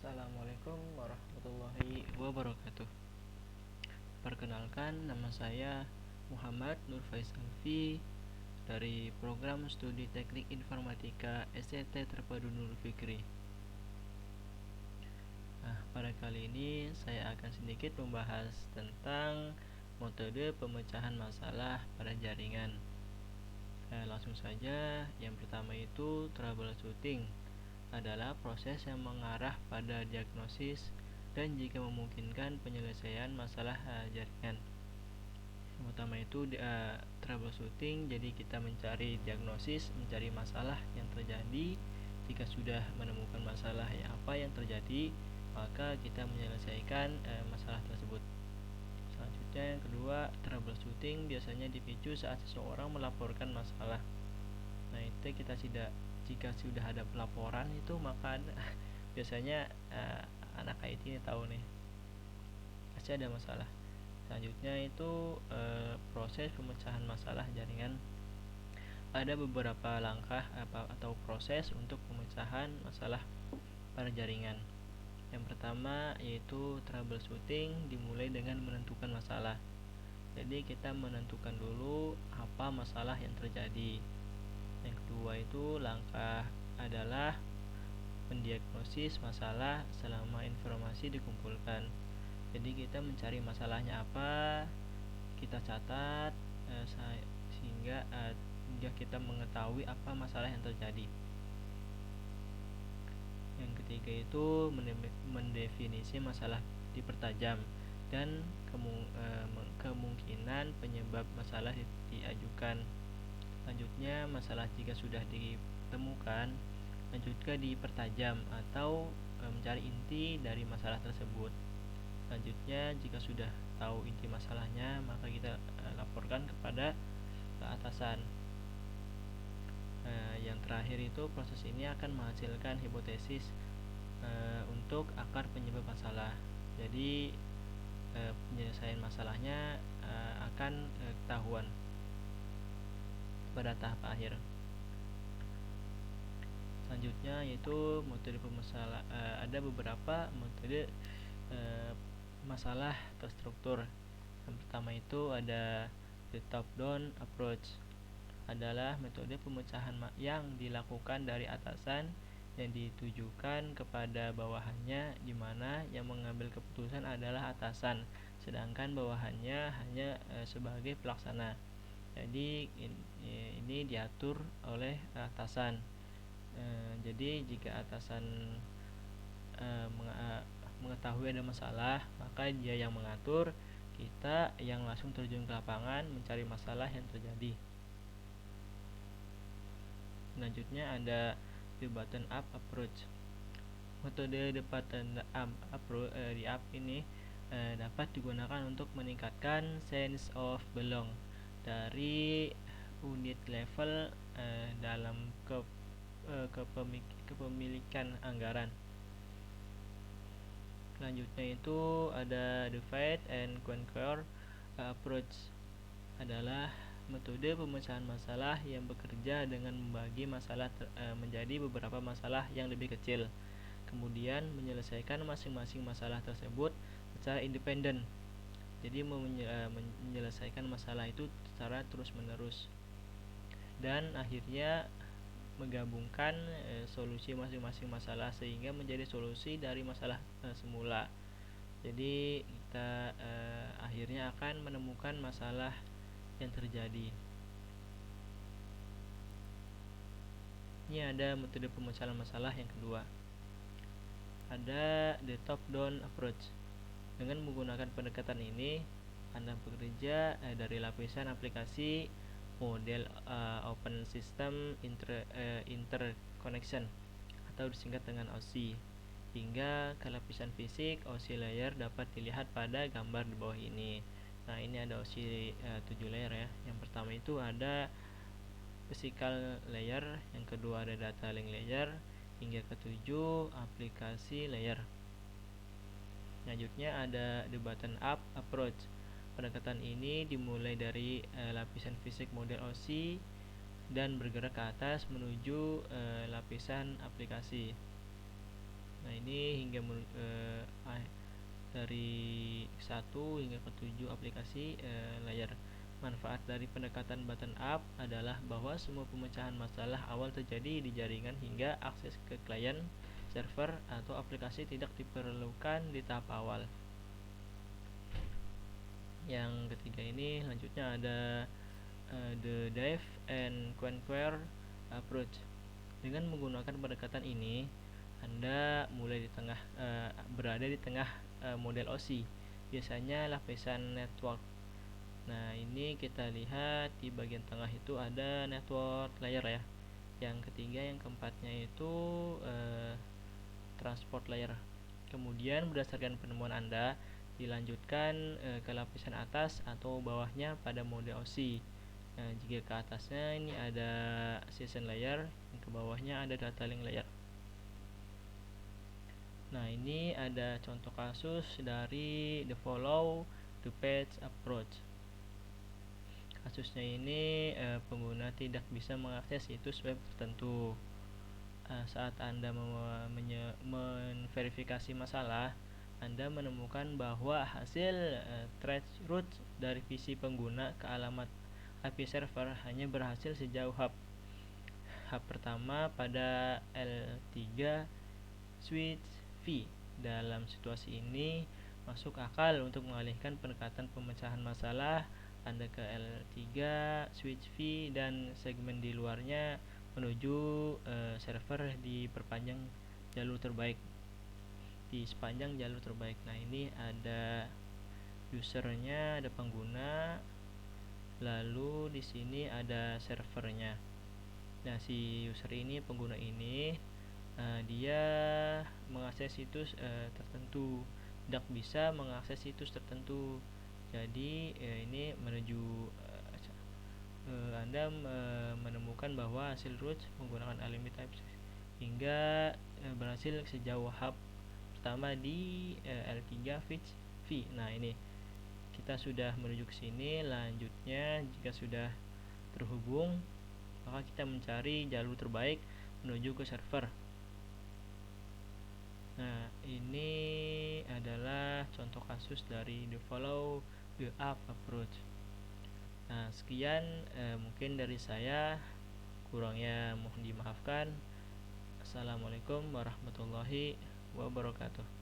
Assalamualaikum warahmatullahi wabarakatuh. Perkenalkan, nama saya Muhammad Nur Faisalfi dari program studi Teknik Informatika STT Terpadu Nur Fikri. Pada kali ini saya akan sedikit membahas tentang metode pemecahan masalah pada jaringan. Langsung saja, yang pertama itu troubleshooting adalah proses yang mengarah pada diagnosis dan jika memungkinkan penyelesaian masalah jaringan. Yang pertama itu troubleshooting, jadi kita mencari diagnosis, mencari masalah yang terjadi. Jika sudah menemukan masalah apa yang terjadi, maka kita menyelesaikan masalah tersebut. Selanjutnya yang kedua, troubleshooting biasanya dipicu saat seseorang melaporkan masalah. Nah, itu jika sudah ada pelaporan itu maka biasanya anak IT ini tahu nih pasti ada masalah. Selanjutnya itu proses pemecahan masalah jaringan. Ada beberapa langkah atau proses untuk pemecahan masalah pada jaringan. Yang pertama yaitu troubleshooting, dimulai dengan menentukan masalah. Jadi kita menentukan dulu apa masalah yang terjadi. Yang kedua itu langkah adalah mendiagnosis masalah selama informasi dikumpulkan. Jadi kita mencari masalahnya apa, kita catat sehingga kita mengetahui apa masalah yang terjadi. Yang ketiga itu mendefinisi masalah dipertajam dan kemungkinan penyebab masalah diajukan. Selanjutnya, masalah jika sudah ditemukan, lanjutkan dipertajam atau mencari inti dari masalah tersebut. Selanjutnya, jika sudah tahu inti masalahnya, maka kita laporkan kepada atasan. Yang terakhir itu proses ini akan menghasilkan hipotesis untuk akar penyebab masalah. Jadi penyelesaian masalahnya akan ketahuan pada tahap akhir. Selanjutnya yaitu metode pemasalah. Ada beberapa metode masalah terstruktur. Yang pertama itu ada the top down approach, adalah metode pemecahan yang dilakukan dari atasan yang ditujukan kepada bawahannya, di mana yang mengambil keputusan adalah atasan, sedangkan bawahannya hanya sebagai pelaksana. Jadi ini diatur oleh atasan. Jadi jika atasan mengetahui ada masalah, maka dia yang mengatur, kita yang langsung terjun ke lapangan mencari masalah yang terjadi. Selanjutnya ada the bottom up approach. Metode the bottom up approach ini dapat digunakan untuk meningkatkan sense of belong dari unit level dalam kepemilikan anggaran. Selanjutnya itu ada the divide and conquer approach, adalah metode pemecahan masalah yang bekerja dengan membagi masalah menjadi beberapa masalah yang lebih kecil, kemudian menyelesaikan masing-masing masalah tersebut secara independen. Jadi menyelesaikan masalah itu secara terus-menerus dan akhirnya menggabungkan solusi masing-masing masalah sehingga menjadi solusi dari masalah semula. Jadi kita akhirnya akan menemukan masalah yang terjadi. Ini ada metode pemecahan masalah yang kedua. Ada the top down approach. Dengan menggunakan pendekatan ini, Anda bekerja dari lapisan aplikasi model Open System Interconnection atau disingkat dengan OSI, hingga ke lapisan fisik. OSI layer dapat dilihat pada gambar di bawah ini. Nah, ini ada OSI 7 layer ya. Yang pertama itu ada physical layer, yang kedua ada data link layer, hingga ketujuh aplikasi layer. Selanjutnya ada the bottom up approach. Pendekatan ini dimulai dari lapisan fisik model OSI dan bergerak ke atas menuju lapisan aplikasi. Nah, ini hingga dari 1 hingga ke 7 aplikasi layar. Manfaat dari pendekatan button up adalah bahwa semua pemecahan masalah awal terjadi di jaringan hingga akses ke klien, server, atau aplikasi tidak diperlukan di tahap awal. Yang ketiga ini lanjutnya ada the dive and conquer approach. Dengan menggunakan pendekatan ini, Anda mulai berada di tengah model OSI, biasanya lapisan network. Nah, ini kita lihat di bagian tengah itu ada network layer ya. Yang ketiga, yang keempatnya itu transport layer. Kemudian berdasarkan penemuan Anda, dilanjutkan ke lapisan atas atau bawahnya pada mode OSI. Nah, jika ke atasnya ini ada session layer, yang ke bawahnya ada data link layer. Nah, ini ada contoh kasus dari the follow the page approach. Kasusnya ini pengguna tidak bisa mengakses situs web tertentu. Saat Anda memverifikasi masalah, Anda menemukan bahwa hasil trace route dari visi pengguna ke alamat IP server hanya berhasil sejauh hub pertama pada L3 switch V. Dalam situasi ini, masuk akal untuk mengalihkan pendekatan pemecahan masalah Anda ke L3 switch V dan segmen di luarnya menuju server di sepanjang jalur terbaik. Nah, ini ada usernya, ada pengguna, lalu di sini ada servernya. Nah, si user ini, pengguna ini, dia mengakses situs tertentu, tidak bisa mengakses situs tertentu. Jadi ini menuju Anda menemukan bahwa hasil root menggunakan Alimit Type hingga berhasil sejauh hub pertama di L3 Fitch V. Nah, ini kita sudah menuju ke sini. Lanjutnya, jika sudah terhubung, maka kita mencari jalur terbaik menuju ke server. Nah, ini adalah contoh kasus dari the follow the up approach. Nah, sekian mungkin dari saya, kurangnya mohon dimaafkan. Assalamualaikum warahmatullahi wabarakatuh.